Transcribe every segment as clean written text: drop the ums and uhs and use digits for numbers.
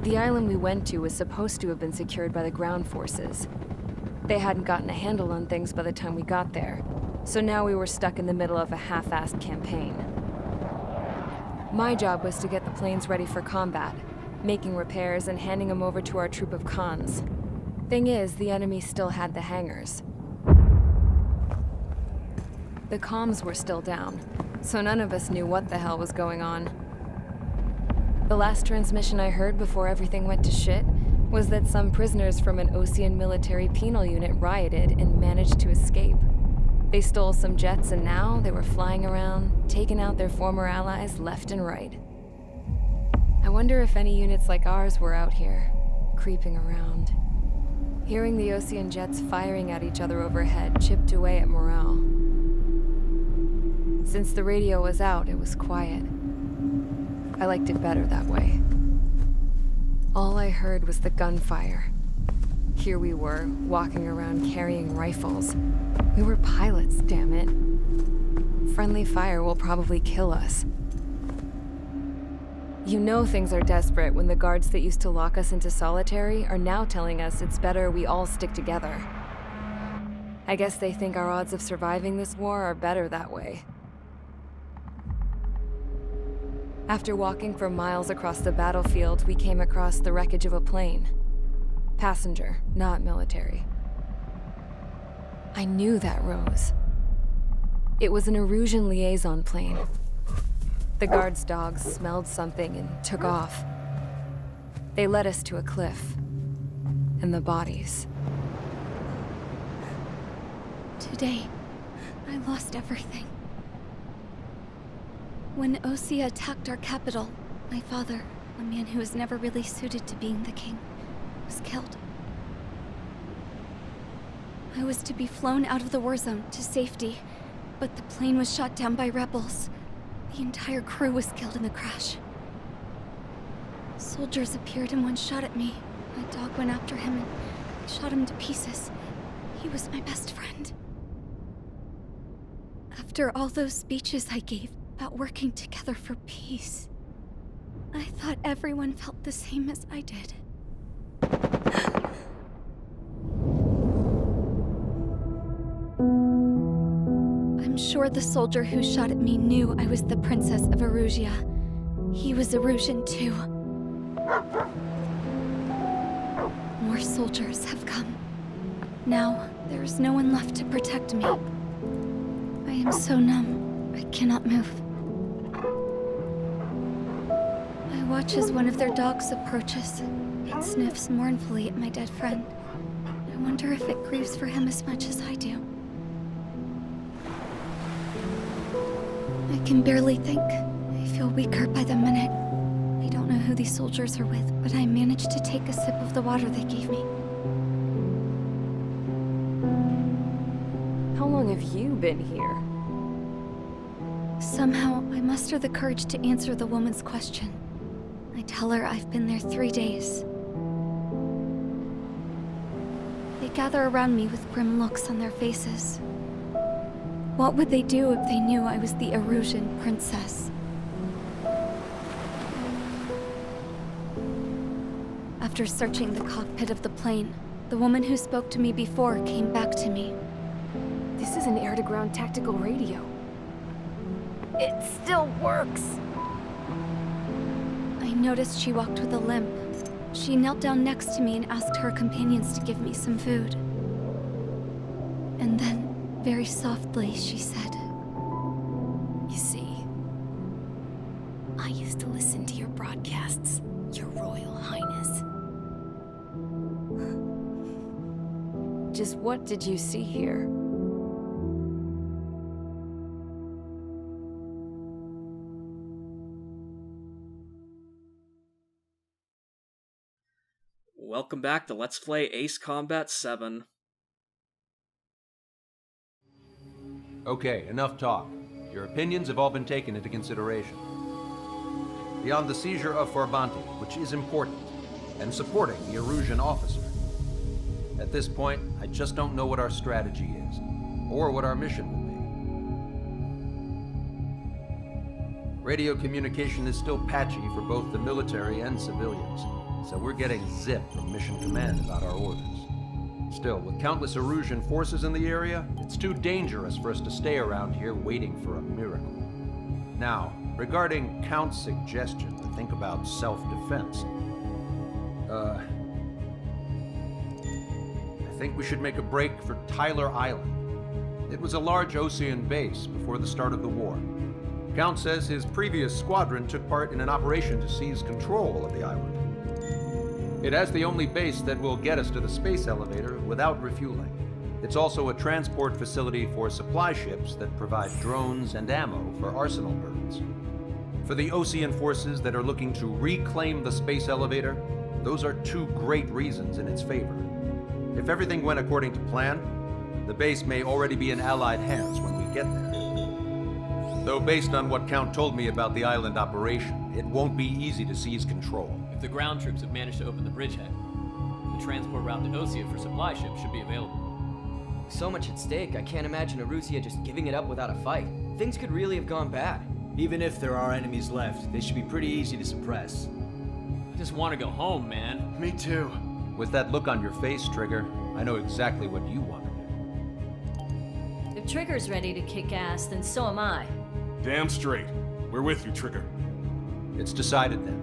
The island we went to was supposed to have been secured by the ground forces. They hadn't gotten a handle on things by the time we got there, so now we were stuck in the middle of a half-assed campaign. My job was to get the planes ready for combat, making repairs and handing them over to our troop of cons. Thing is, the enemy still had the hangars. The comms were still down, so none of us knew what the hell was going on. The last transmission I heard before everything went to shit was that some prisoners from an Osean military penal unit rioted and managed to escape. They stole some jets and now they were flying around, taking out their former allies left and right. I wonder if any units like ours were out here, creeping around. Hearing the Osean jets firing at each other overhead chipped away at morale. Since the radio was out, it was quiet. I liked it better that way. All I heard was the gunfire. Here we were, walking around carrying rifles. We were pilots, damn it. Friendly fire will probably kill us. You know things are desperate when the guards that used to lock us into solitary are now telling us it's better we all stick together. I guess they think our odds of surviving this war are better that way. After walking for miles across the battlefield, we came across the wreckage of a plane. Passenger, not military. I knew that rose. It was an Erusian liaison plane. The guard's dogs smelled something and took off. They led us to a cliff. And the bodies. Today, I lost everything. When Osea attacked our capital, my father, a man who was never really suited to being the king, was killed. I was to be flown out of the war zone to safety, but the plane was shot down by rebels. The entire crew was killed in the crash. Soldiers appeared and one shot at me. My dog went after him and shot him to pieces. He was my best friend. After all those speeches I gave about working together for peace, I thought everyone felt the same as I did. I'm sure the soldier who shot at me knew I was the Princess of Erusia. He was Erusian too. More soldiers have come. Now, there is no one left to protect me. I am so numb, I cannot move. I watch as one of their dogs approaches. It sniffs mournfully at my dead friend. I wonder if it grieves for him as much as I do. I can barely think. I feel weaker by the minute. I don't know who these soldiers are with, but I managed to take a sip of the water they gave me. How long have you been here? Somehow, I muster the courage to answer the woman's question. I tell her I've been there 3 days. They gather around me with grim looks on their faces. What would they do if they knew I was the Erusian princess? After searching the cockpit of the plane, the woman who spoke to me before came back to me. This is an air-to-ground tactical radio. It still works! I noticed she walked with a limp. She knelt down next to me and asked her companions to give me some food. And then, very softly, she said, You see, I used to listen to your broadcasts, Your Royal Highness. Just what did you see here? Welcome back to Let's Play Ace Combat 7. Okay, enough talk. Your opinions have all been taken into consideration. Beyond the seizure of Forbanti, which is important, and supporting the Erusian officer. At this point, I just don't know what our strategy is, or what our mission will be. Radio communication is still patchy for both the military and civilians, so we're getting zip from Mission Command about our orders. Still, with countless Erusian forces in the area, it's too dangerous for us to stay around here waiting for a miracle. Now, regarding Count's suggestion to think about self-defense, I think we should make a break for Tyler Island. It was a large Osean base before the start of the war. Count says his previous squadron took part in an operation to seize control of the island. It has the only base that will get us to the space elevator without refueling. It's also a transport facility for supply ships that provide drones and ammo for arsenal birds. For the Osean forces that are looking to reclaim the space elevator, those are two great reasons in its favor. If everything went according to plan, the base may already be in Allied hands when we get there. Though based on what Count told me about the island operation, it won't be easy to seize control. If the ground troops have managed to open the bridgehead, the transport route to Osea for supply ships should be available. So much at stake, I can't imagine Erusia just giving it up without a fight. Things could really have gone bad. Even if there are enemies left, they should be pretty easy to suppress. I just want to go home, man. Me too. With that look on your face, Trigger, I know exactly what you want to do. If Trigger's ready to kick ass, then so am I. Damn straight. We're with you, Trigger. It's decided then.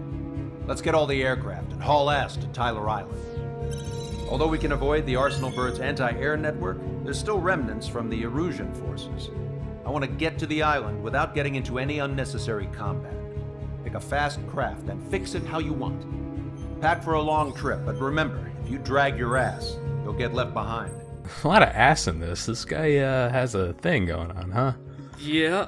Let's get all the aircraft and haul ass to Tyler Island. Although we can avoid the Arsenal Bird's anti-air network, there's still remnants from the Erusian forces. I want to get to the island without getting into any unnecessary combat. Pick a fast craft and fix it how you want. Pack for a long trip, but remember, if you drag your ass, you'll get left behind. A lot of ass in this. This guy has a thing going on, huh? Yeah.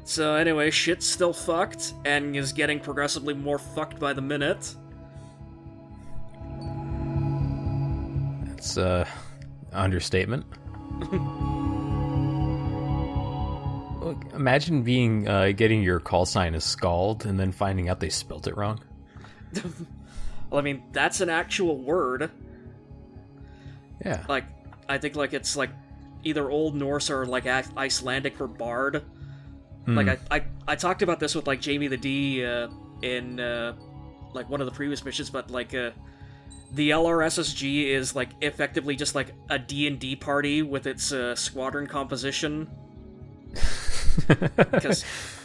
So anyway, shit's still fucked, and is getting progressively more fucked by the minute. That's understatement. Look, imagine being getting your call sign as Scald and then finding out they spelt it wrong. Well, I mean, that's an actual word. Yeah. Like, I think like it's like either Old Norse or like Icelandic for bard. Like I talked about this with like Jamie the D in like one of the previous missions, but like the LRSSG is like effectively just like a D&D party with its squadron composition. Because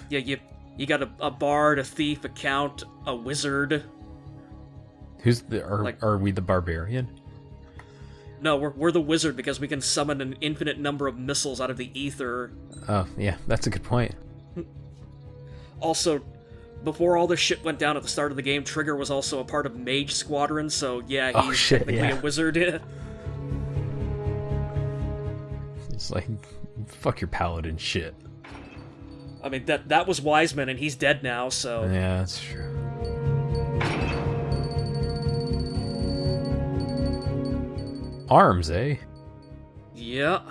yeah, you got a bard, a thief, a count, a wizard. Who's the are we the barbarian? No, we're the wizard because we can summon an infinite number of missiles out of the ether. Oh yeah, that's a good point. Also, before all this shit went down at the start of the game, Trigger was also a part of Mage Squadron, so yeah, he's technically a wizard. It's like, fuck your paladin shit. I mean, that was Wiseman, and he's dead now, so... Yeah, that's true. Arms, eh? Yeah.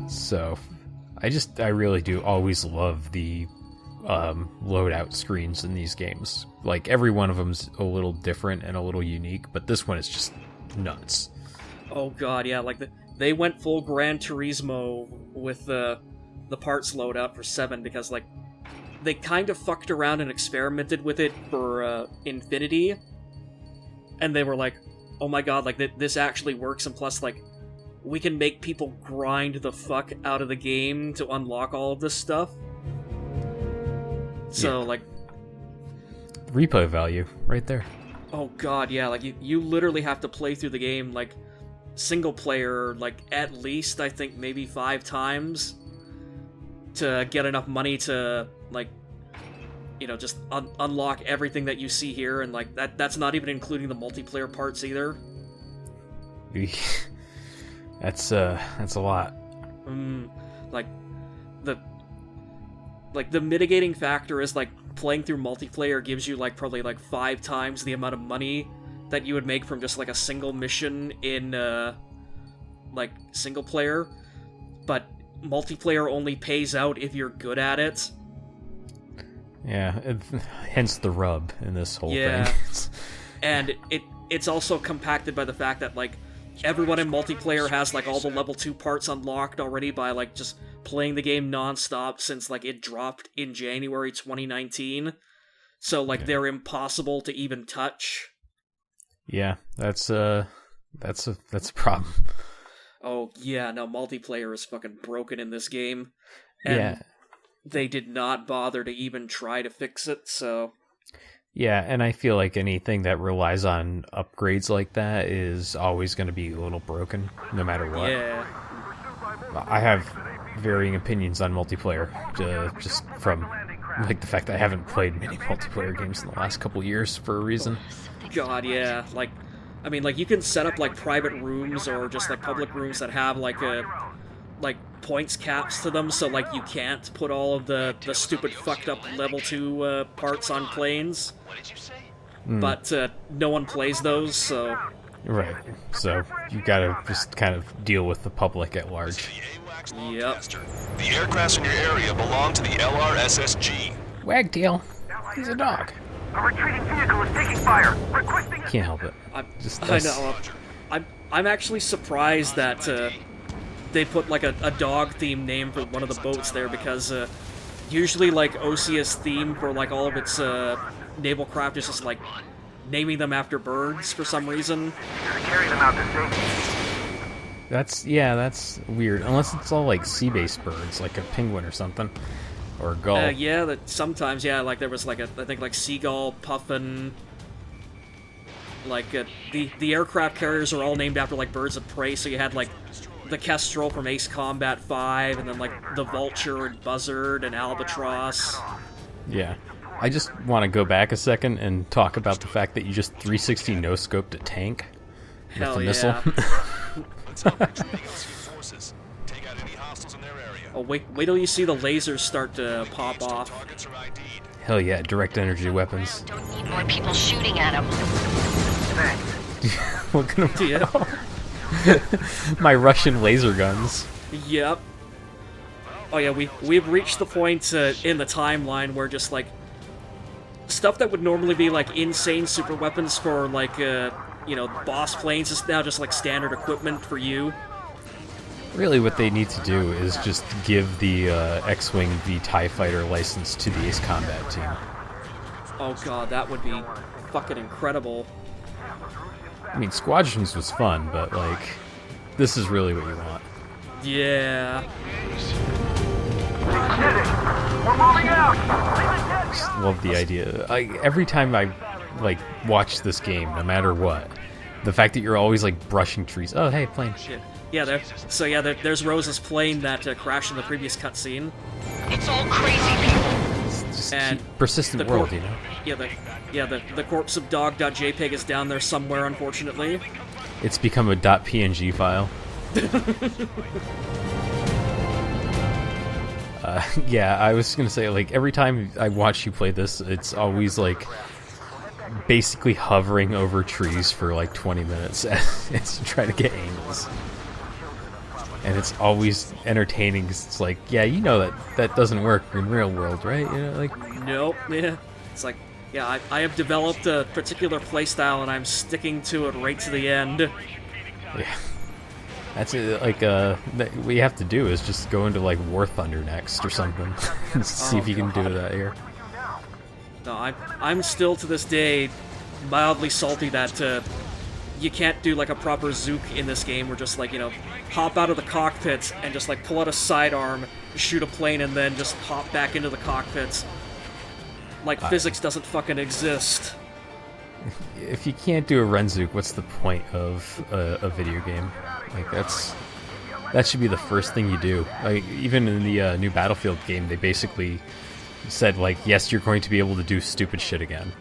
So, I really do always love the loadout screens in these games. Like, every one of them's a little different and a little unique, but this one is just nuts. Oh god, yeah, like, they went full Gran Turismo with the parts loadout for 7, because, like, they kind of fucked around and experimented with it for Infinity, and they were like, oh my god, like, this actually works, and plus, like, we can make people grind the fuck out of the game to unlock all of this stuff. So, like... replay value, right there. Oh god, yeah, like, you literally have to play through the game, like, single player, like, at least, I think, maybe 5 times to get enough money to, like, you know, just unlock everything that you see here, and, like, that's not even including the multiplayer parts either. That's a lot. Like the mitigating factor is like playing through multiplayer gives you like probably like 5 times the amount of money that you would make from just like a single mission in like single player, but multiplayer only pays out if you're good at it. Yeah, hence the rub in this whole thing. And it's also compacted by the fact that like everyone in multiplayer has like all the level 2 parts unlocked already by like just playing the game nonstop since like it dropped in January 2019. So like they're impossible to even touch. Yeah, that's a problem. Oh yeah, no, multiplayer is fucking broken in this game. And they did not bother to even try to fix it, so... Yeah, and I feel like anything that relies on upgrades like that is always going to be a little broken, no matter what. Yeah. I have varying opinions on multiplayer, just from like the fact that I haven't played many multiplayer games in the last couple years for a reason. God, yeah. Like, I mean, like, you can set up, like, private rooms or just, like, public rooms that have, like, points caps to them, so, like, you can't put all of the stupid fucked up level 2 parts on planes. But no one plays those, so... Right, so you gotta just kind of deal with the public at large. Yep. The aircrafts in your area belong to the LRSSG. Wagtail, he's a dog. A retreating vehicle is taking fire. Requesting Can't help it. I know. I'm actually surprised that they put like a dog-themed name for one of the boats there, because usually like OCS theme for like all of its naval craft is just like naming them after birds for some reason. Carry them out to safety. That's weird. Unless it's all like sea-based birds, like a penguin or something, or a gull. Yeah, that sometimes. Yeah, like there was like I think like seagull, puffin. Like the aircraft carriers are all named after like birds of prey. So you had like the Kestrel from Ace Combat 5, and then like the Vulture and Buzzard and Albatross. Yeah. I just want to go back a second and talk about the fact that you just 360 no-scoped a tank with a missile. Oh, wait till you see the lasers start to pop off. Hell yeah, direct energy weapons. Don't need more people shooting at them. What kind of... My Russian laser guns. Yep. Oh yeah, we've reached the point in the timeline where just like stuff that would normally be like insane super weapons for like boss planes is now just like standard equipment for you. Really what they need to do is just give the X-Wing v TIE Fighter license to the Ace Combat team. Oh god, that would be fucking incredible. I mean, Squadrons was fun, but like, this is really what you want. Yeah. We're moving out. Just love the idea. Every time I like watch this game, no matter what, the fact that you're always like brushing trees. Oh, hey, plane. Shit. Yeah, there's Rose's plane that crashed in the previous cutscene. It's all crazy people. Just and persistent world, you know. The corpse of dog.jpg is down there somewhere, unfortunately. It's become a .png file. Yeah, I was gonna say, like, every time I watch you play this, it's always like basically hovering over trees for like 20 minutes as you try to get angles. And it's always entertaining. It's like, yeah, you know that doesn't work in real world, right? You know, like, nope. Yeah, it's like, yeah, I have developed a particular playstyle and I'm sticking to it right to the end. Yeah, that's it. Like, what you have to do is just go into like War Thunder next or something, and see if you can do that here. No, I'm still to this day mildly salty that you can't do like a proper zook in this game, where just like, you know, hop out of the cockpits and just like pull out a sidearm, shoot a plane, and then just hop back into the cockpits. Like physics doesn't fucking exist. If you can't do a Renzook, what's the point of a video game? Like, that should be the first thing you do. Like, even in the new Battlefield game, they basically said, like, yes, you're going to be able to do stupid shit again.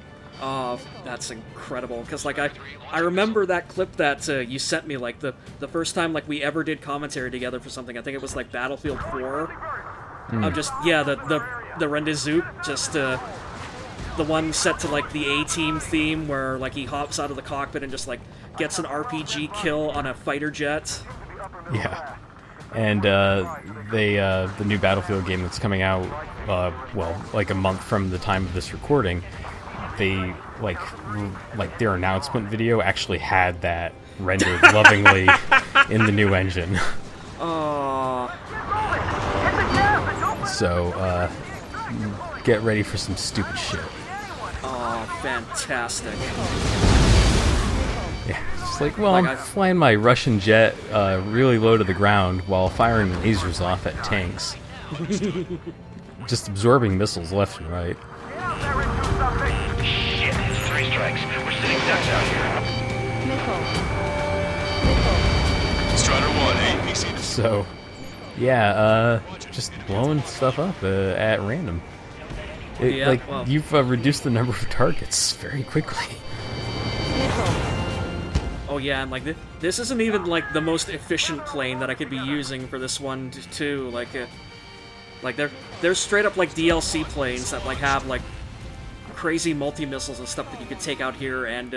Oh, that's incredible. Because, like, I remember that clip that you sent me, like, the first time, like, we ever did commentary together for something. I think it was, like, Battlefield 4. Of just, yeah, the Rendezook, just, the one set to, like, the A-Team theme, where, like, he hops out of the cockpit and just, like, gets an RPG kill on a fighter jet. Yeah. And the new Battlefield game that's coming out, well, like a month from the time of this recording, they, like their announcement video actually had that rendered lovingly in the new engine. Oh. So, get ready for some stupid shit. Oh, fantastic. Yeah, it's like, well, I'm flying my Russian jet really low to the ground while firing lasers off at tanks. Just absorbing missiles left and right. Shit, 3 strikes. We're sitting ducks out here. Strider 1, APC. So, yeah, just blowing stuff up at random. You've reduced the number of targets very quickly. Oh yeah, and like this isn't even like the most efficient plane that I could be using for this one too. Like they're straight up like DLC planes that like have like crazy multi-missiles and stuff that you could take out here and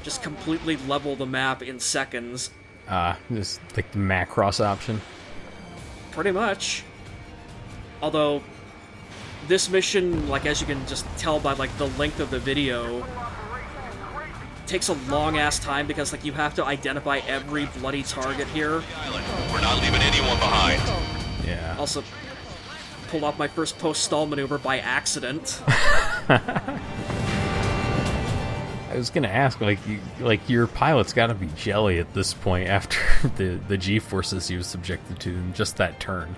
just completely level the map in seconds. Just like the Macross option. Pretty much. Although this mission, like as you can just tell by like the length of the video, takes a long ass time because like you have to identify every bloody target here. We're not leaving anyone behind. Yeah. Also, pulled off my first post-stall maneuver by accident. I was gonna ask, like your pilot's got to be jelly at this point after the G-forces he was subjected to in just that turn.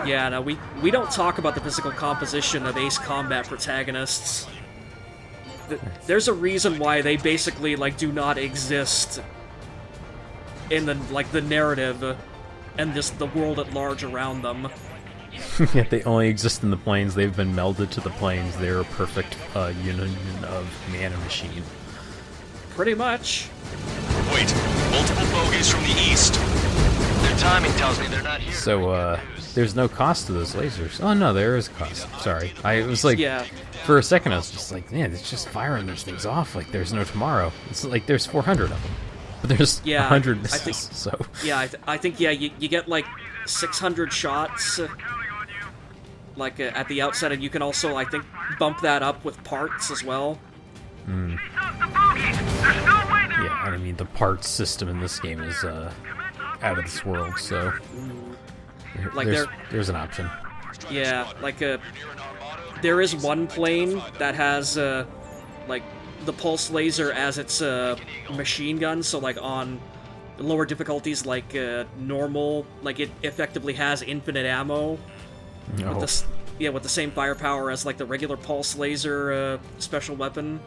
Yeah, no, we don't talk about the physical composition of Ace Combat protagonists. There's a reason why they basically like do not exist in the narrative and just the world at large around them. Yet they only exist in the planes. They've been melded to the planes. They're a perfect union of man and machine. Pretty much. Wait, multiple bogeys from the east. Their timing tells me they're not here. So, there's no cost to those lasers. Oh, no, there is a cost. Sorry. I was like, yeah. For a second, I was just like, man, it's just firing those things off like there's no tomorrow. It's like there's 400 of them. But there's 100 missiles, so... Yeah, I think, yeah, you get, like, 600 shots, like, at the outset, and you can also, I think, bump that up with parts as well. Yeah, and I mean, the parts system in this game is, out of this world, so... Like there's an option. Yeah, like, there is one plane that has, like, the pulse laser as its machine gun, so like on lower difficulties like normal, like it effectively has infinite ammo. No. With the same firepower as like the regular pulse laser special weapon.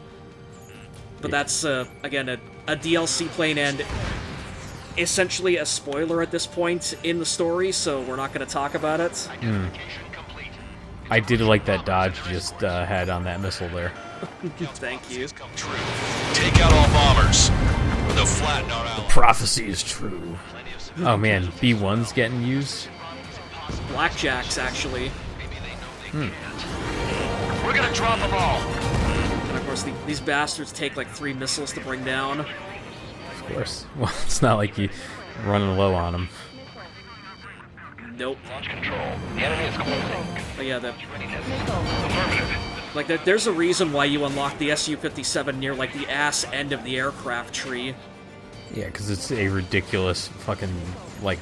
But that's again a DLC plane and essentially a spoiler at this point in the story, so we're not going to talk about it. I did like that dodge you just had on that missile there. Thank you. Take out all bombers. They'll flatten our allies. The prophecy is true. Oh man, B1's getting used? Blackjacks, actually. We're gonna drop them all. And of course, these bastards take like 3 missiles to bring down. Of course. Well, it's not like you're running low on them. Nope. Launch control. The enemy is closing. But yeah, Affirmative. like there's a reason why you unlock the Su-57 near like the ass end of the aircraft tree. Yeah, because it's a ridiculous fucking, like,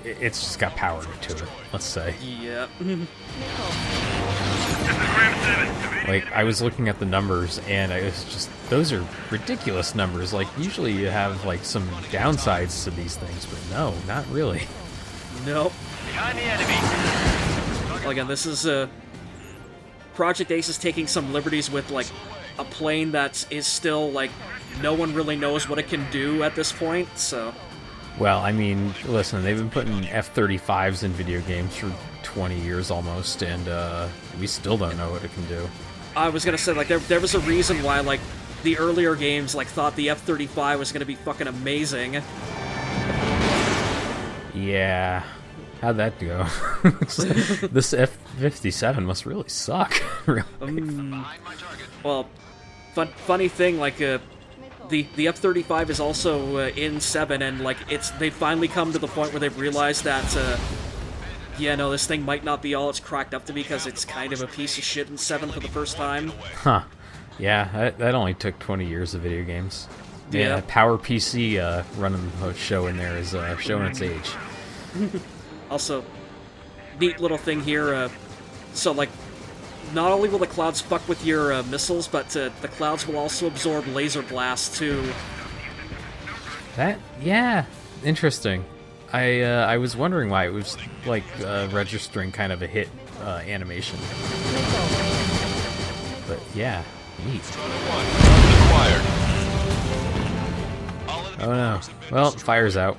it's just got power to it, let's say. Yeah. Like, I was looking at the numbers, and I was just, those are ridiculous numbers. Like, usually you have, like, some downsides to these things, but no, not really. Nope. Behind the enemy. Well, again, this is, Project Ace is taking some liberties with, like, a plane that is still, like, no one really knows what it can do at this point, so... Well, I mean, listen, they've been putting F-35s in video games for 20 years almost, and, we still don't know what it can do. I was gonna say, like, there was a reason why, like, the earlier games, like, thought the F-35 was gonna be fucking amazing. Yeah... How'd that go? This F-57 must really suck. Well, funny thing, like, the F-35 is also in 7, and, like, they've finally come to the point where they've realized that, yeah, no, this thing might not be all it's cracked up to be, because it's kind of a piece of shit in 7 for the first time. Huh. Yeah, that only took 20 years of video games. Yeah. Power PC running the show in there is showing its age. Also, neat little thing here. So, like, not only will the clouds fuck with your missiles, but the clouds will also absorb laser blasts, too. Yeah, interesting. I was wondering why it was, like, registering kind of a hit animation. But, yeah, neat. Oh, no. Well, fire's out.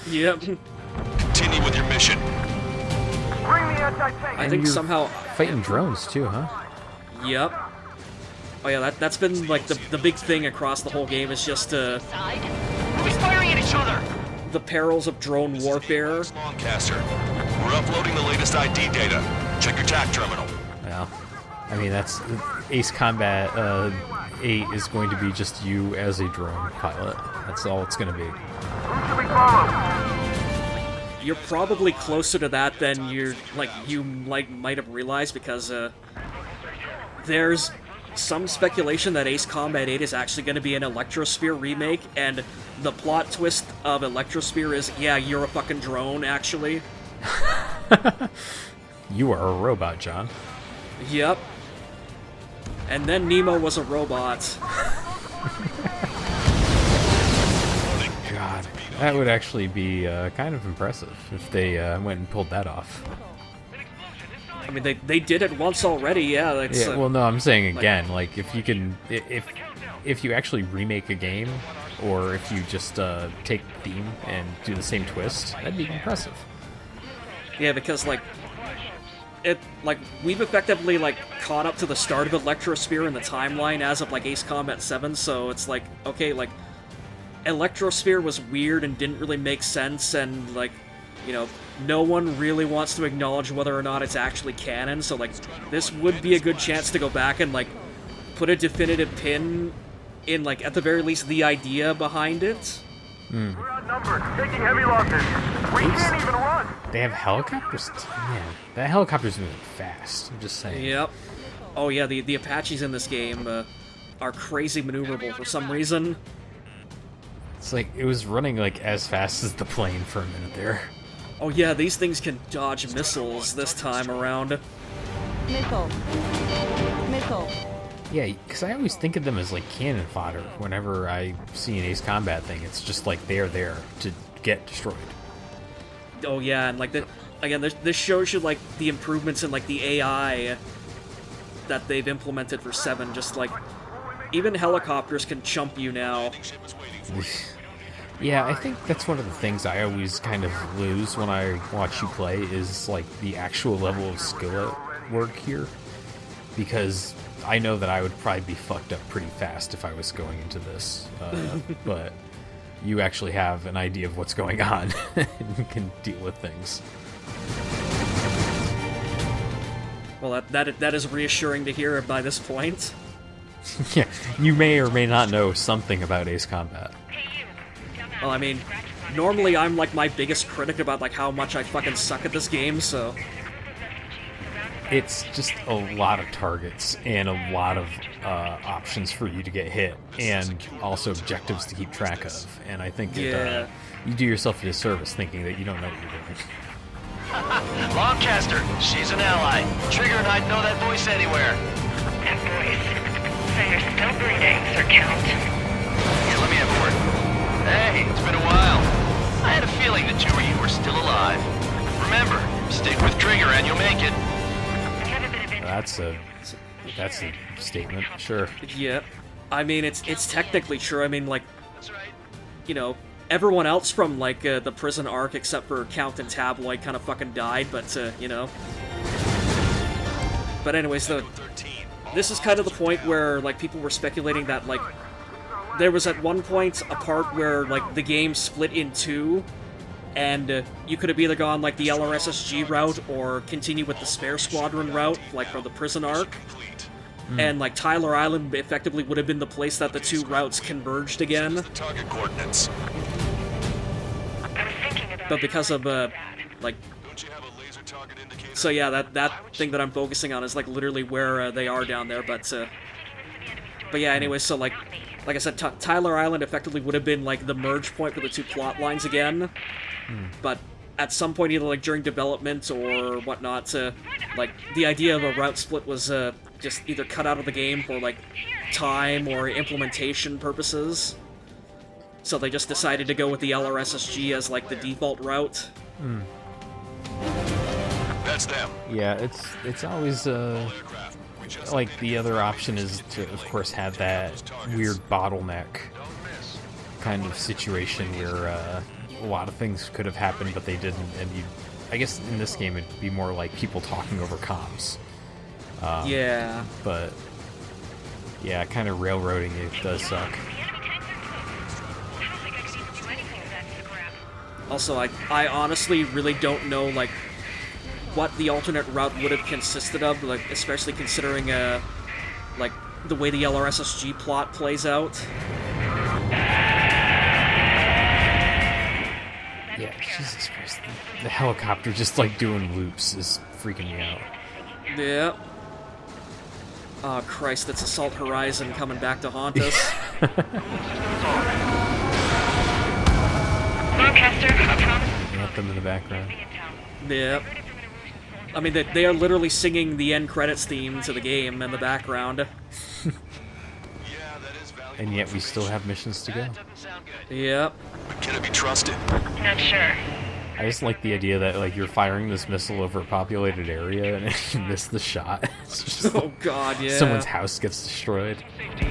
Yep. Continue with your mission. I think somehow... Fighting drones, too, huh? Yep. Oh yeah, that's been, like, the big thing across the whole game, is just, Who's firing at each other? the perils of drone warfare. Longcaster, we're uploading the latest ID data. Check your TAC terminal. Well, I mean, that's... Ace Combat 8 is going to be just you as a drone pilot. That's all it's going to be. Who should we follow? You're probably closer to that than you might have realized, because there's some speculation that Ace Combat 8 is actually going to be an Electrosphere remake, and the plot twist of Electrosphere is, yeah, you're a fucking drone, actually. You are a robot, John. Yep. And then Nemo was a robot. God, that would actually be kind of impressive if they went and pulled that off. I mean, they did it once already, yeah. That's, yeah, well, no, I'm saying again, like, if you can, if you actually remake a game, or if you just take the theme and do the same twist, that'd be impressive. Yeah, because, like, we've effectively, like, caught up to the start of Electrosphere in the timeline as of, like, Ace Combat 7, so it's like, okay, like, Electrosphere was weird and didn't really make sense, and, like, you know, no one really wants to acknowledge whether or not it's actually canon, so, like, this would be a good chance to go back and, like, put a definitive pin in, like, at the very least, the idea behind it. We're outnumbered, taking heavy losses. We can't even run. They have helicopters? Man, that helicopter's moving fast. I'm just saying. Yep. Oh yeah, the Apaches in this game are crazy maneuverable for some reason. It's like, it was running, like, as fast as the plane for a minute there. Oh yeah, these things can dodge missiles this time around. Missile. Yeah, because I always think of them as, like, cannon fodder. Whenever I see an Ace Combat thing, it's just like they're there to get destroyed. Oh yeah, and, like, again, this shows you, like, the improvements in, like, the AI that they've implemented for 7. Just, like, even helicopters can chump you now. Yeah, I think that's one of the things I always kind of lose when I watch you play, is, like, the actual level of skill at work here. Because I know that I would probably be fucked up pretty fast if I was going into this. But you actually have an idea of what's going on and can deal with things. Well, that is reassuring to hear by this point. Yeah, you may or may not know something about Ace Combat. Well, I mean, normally I'm, like, my biggest critic about, like, how much I fucking suck at this game, so... It's just a lot of targets and a lot of options for you to get hit, and also objectives to keep track of. And I think you do yourself a disservice thinking that you don't know what you're doing. Longcaster, she's an ally. Trigger and I'd know that voice anywhere. That voice. So you're still breathing, Sir Count. Here, let me have a word. Hey, it's been a while. I had a feeling the two of you were still alive. Remember, stick with Trigger and you'll make it. That's a statement, sure. Yeah, I mean, it's technically true. I mean, like, you know, everyone else from, like, the prison arc, except for Count and Tabloid, kind of fucking died, but, you know. But anyways, this is kind of the point where, like, people were speculating that, like, there was at one point a part where, like, the game split in two, and you could have either gone, like, the LRSSG route or continue with the Spare Squadron route, like, from the prison arc. And, like, Tyler Island effectively would have been the place that the two routes converged again. Target coordinates. But because of, like... So yeah, that thing that I'm focusing on is, like, literally where they are down there, but yeah, anyway, so, like I said, Tyler Island effectively would have been, like, the merge point for the two plot lines again. But at some point, either like during development or whatnot, like the idea of a route split was just either cut out of the game for like time or implementation purposes. So they just decided to go with the LRSSG as like the default route. That's them. Yeah, it's always like the other option is to, of course, have that weird bottleneck kind of situation where a lot of things could have happened, but they didn't, and I guess in this game it'd be more like people talking over comms. Yeah. But yeah, kind of railroading it does suck. Also, I honestly really don't know like what the alternate route would have consisted of, like especially considering like the way the LRSSG plot plays out. Yeah, Jesus Christ. The helicopter just, like, doing loops is freaking me out. Yeah. Oh, Christ, that's Assault Horizon coming back to haunt us. Lancaster, I promise. Anthem in the background. Yeah. I mean, they are literally singing the end credits theme to the game in the background. And yet we still have missions to go. Yep. Can it be trusted? Not sure. I just like the idea that like you're firing this missile over a populated area and you miss the shot. It's just oh god, yeah. Someone's house gets destroyed. 10,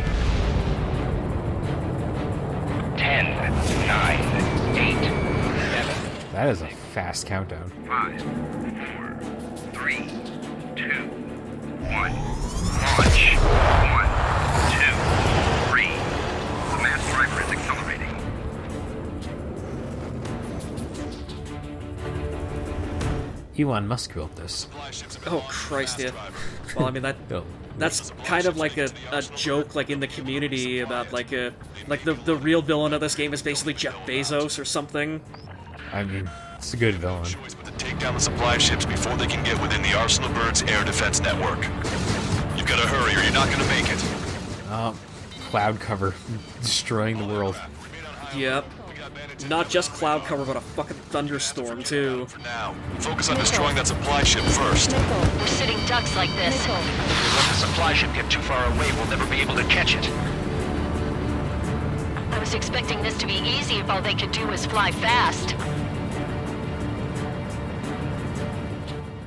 9, 8, 7. That is a fast countdown. 5, 4, 3, 2, 1. Launch. 1, 2, 3. The mass driver is accelerating. Elon Musk built this. Oh Christ, yeah. Well, I mean that's kind of like a joke like in the community about like the real villain of this game is basically Jeff Bezos or something. I mean, it's a good villain. Take down the supply ships before they can get within the Arsenal Bird's air defense network. You gotta hurry or you're not gonna make it. Cloud cover destroying the world. Yep. Not just cloud cover, but a fucking thunderstorm too. Now, focus on destroying that supply ship first. We're sitting ducks like this. If we let the supply ship get too far away, we'll never be able to catch it. I was expecting this to be easy if all they could do was fly fast.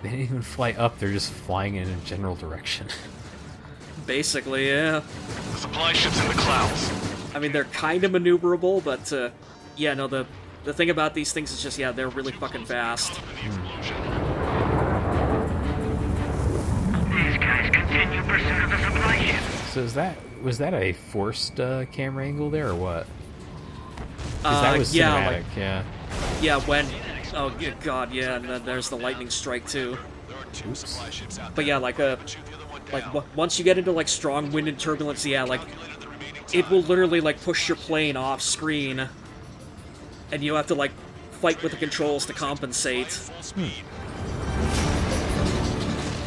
They didn't even fly up, they're just flying in a general direction. Basically, yeah. The supply ship's in the clouds. I mean, they're kind of maneuverable, but yeah, no, the thing about these things is just, yeah, they're really fucking fast. These guys continue pursuit of the supply ship. So was that a forced camera angle there, or what? 'Cause that was yeah, cinematic, like, yeah. Yeah, when... Oh, good god, yeah, and then there's the lightning strike, too. Oops. But yeah, like once you get into, like, strong wind and turbulence, yeah, like, it will literally, like, push your plane off screen, and you have to, like, fight with the controls to compensate.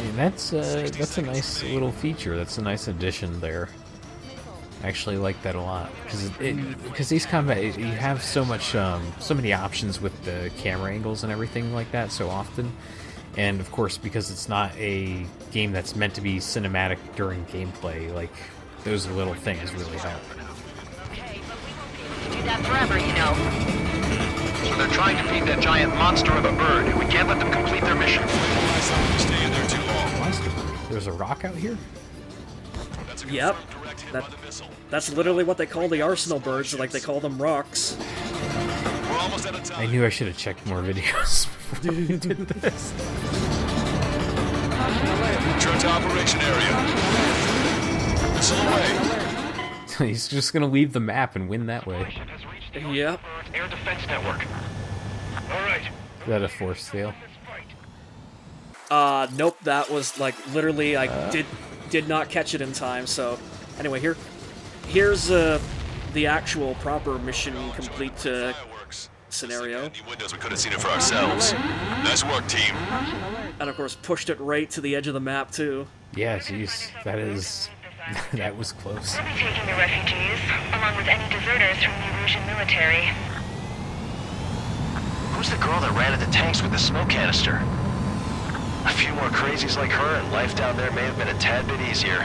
And that's a nice little feature. That's a nice addition there. I actually like that a lot because these combat you have so many options with the camera angles and everything like that so often, and of course because it's not a game that's meant to be cinematic during gameplay, like those little things really help. Okay, but we won't be able to do that forever, you know. So they're trying to feed that giant monster of a bird, and we can't let them complete their mission. Stay in there too long. Monster. There's a rock out here? Yep. That's literally what they call the Arsenal birds, like they call them rocks. We're almost out of time. I knew I should have checked more videos before we did this. Return to operation area. Missile away. He's just gonna leave the map and win that way. Yep. Air defense network. All right. Is that a force fail? Nope, that was, like, literally, I did not catch it in time, so... Anyway, here's, the actual proper mission complete, scenario. Windows, we could have seen it for ourselves. Nice work, team. And of course, pushed it right to the edge of the map, too. Yeah, jeez. That was close. We'll be taking the refugees, along with any deserters from the Erusian military. Who's the girl that ran at the tanks with the smoke canister? A few more crazies like her and life down there may have been a tad bit easier.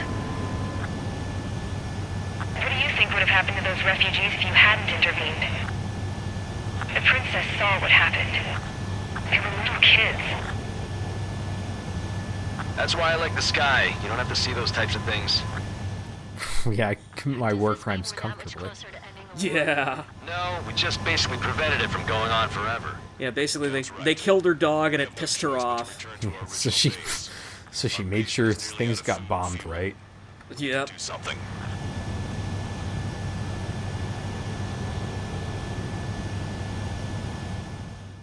What do you think would have happened to those refugees if you hadn't intervened? The princess saw what happened. They were little kids. That's why I like the sky. You don't have to see those types of things. Yeah, I commit my war crimes comfortably. Yeah. No, we just basically prevented it from going on forever. Yeah, basically they killed her dog and it pissed her off. Yeah, so she made sure things got bombed, right? Yep. Do something.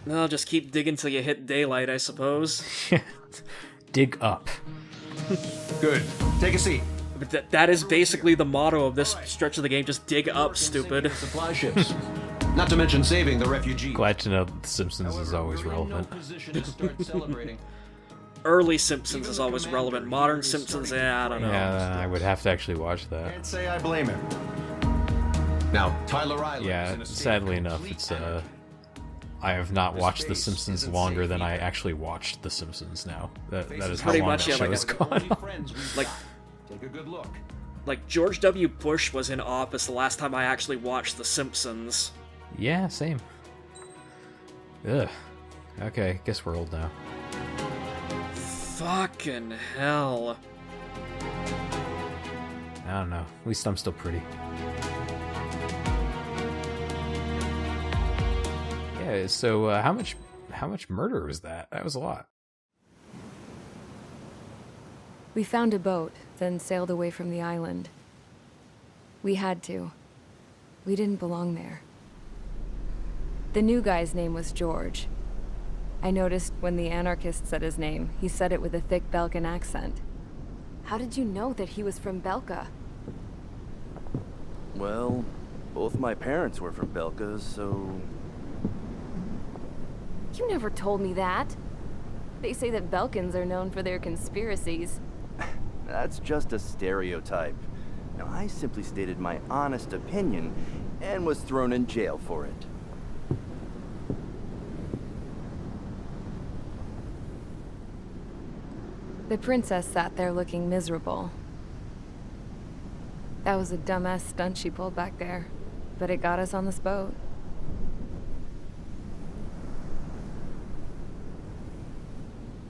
Well, just keep digging till you hit daylight, I suppose. Dig up. Good. Take a seat. But that is basically the motto of this stretch of the game, just dig up, stupid. Supply ships. Not to mention saving the refugees. Glad to know that The Simpsons is always relevant. Early Simpsons is always relevant. Modern Simpsons, I don't know. Yeah, I would have to actually watch that. Can't say I blame him. Now, Tyler Island. Yeah, sadly enough, it's I have not watched The Simpsons longer than I actually watched The Simpsons now. That is how pretty long much, that yeah, show like has gone on. Like, take a good look. Like George W. Bush was in office the last time I actually watched The Simpsons. Yeah, same. Ugh. Okay, guess we're old now. Fucking hell. I don't know. At least I'm still pretty. Yeah, so how much murder was that? That was a lot. We found a boat, then sailed away from the island. We had to. We didn't belong there. The new guy's name was George. I noticed when the anarchist said his name, he said it with a thick Belkan accent. How did you know that he was from Belka? Well, both my parents were from Belka, so... You never told me that. They say that Belkans are known for their conspiracies. That's just a stereotype. Now, I simply stated my honest opinion and was thrown in jail for it. The princess sat there looking miserable. That was a dumbass stunt she pulled back there, but it got us on this boat.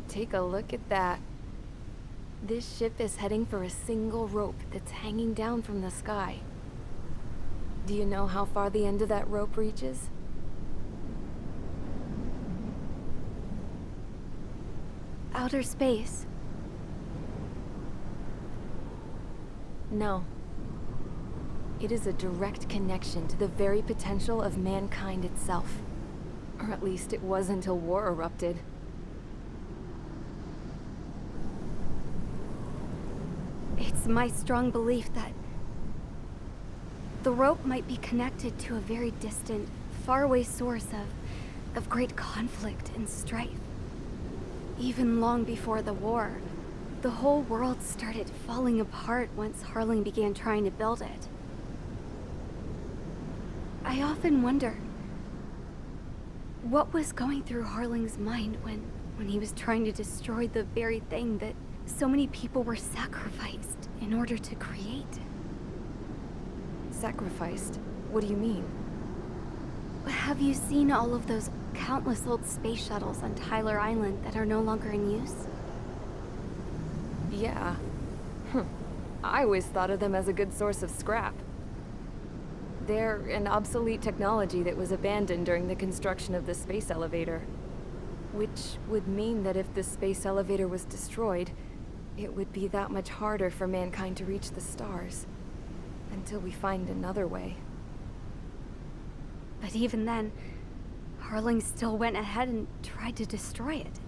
Take a look at that. This ship is heading for a single rope that's hanging down from the sky. Do you know how far the end of that rope reaches? Outer space. No. It is a direct connection to the very potential of mankind itself. Or at least it was until war erupted. It's my strong belief that the rope might be connected to a very distant, faraway source of great conflict and strife. Even long before the war, the whole world started falling apart once Harling began trying to build it. I often wonder what was going through Harling's mind when he was trying to destroy the very thing that so many people were sacrificed in order to create. Sacrificed? What do you mean? Have you seen all of those countless old space shuttles on Tyler Island that are no longer in use? Yeah. I always thought of them as a good source of scrap. They're an obsolete technology that was abandoned during the construction of the space elevator. Which would mean that if the space elevator was destroyed, it would be that much harder for mankind to reach the stars. Until we find another way. But even then, Harling still went ahead and tried to destroy it.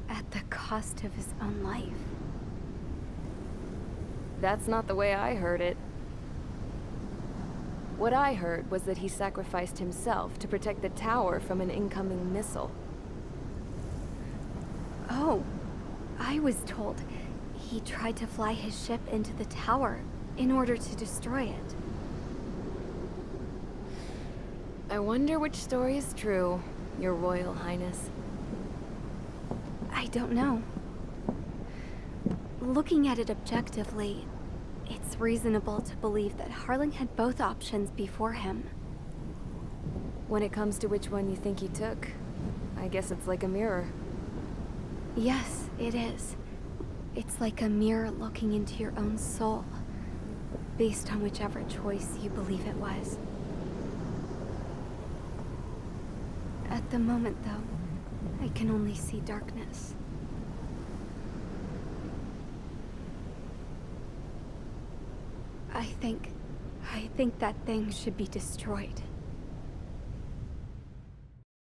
At the cost of his own life. That's not the way I heard it. What I heard was that he sacrificed himself to protect the tower from an incoming missile. Oh, I was told he tried to fly his ship into the tower in order to destroy it. I wonder which story is true, Your Royal Highness. I don't know. Looking at it objectively, it's reasonable to believe that Harling had both options before him. When it comes to which one you think he took, I guess it's like a mirror. Yes, it is. It's like a mirror looking into your own soul, based on whichever choice you believe it was. At the moment, though, I can only see darkness. I think that thing should be destroyed.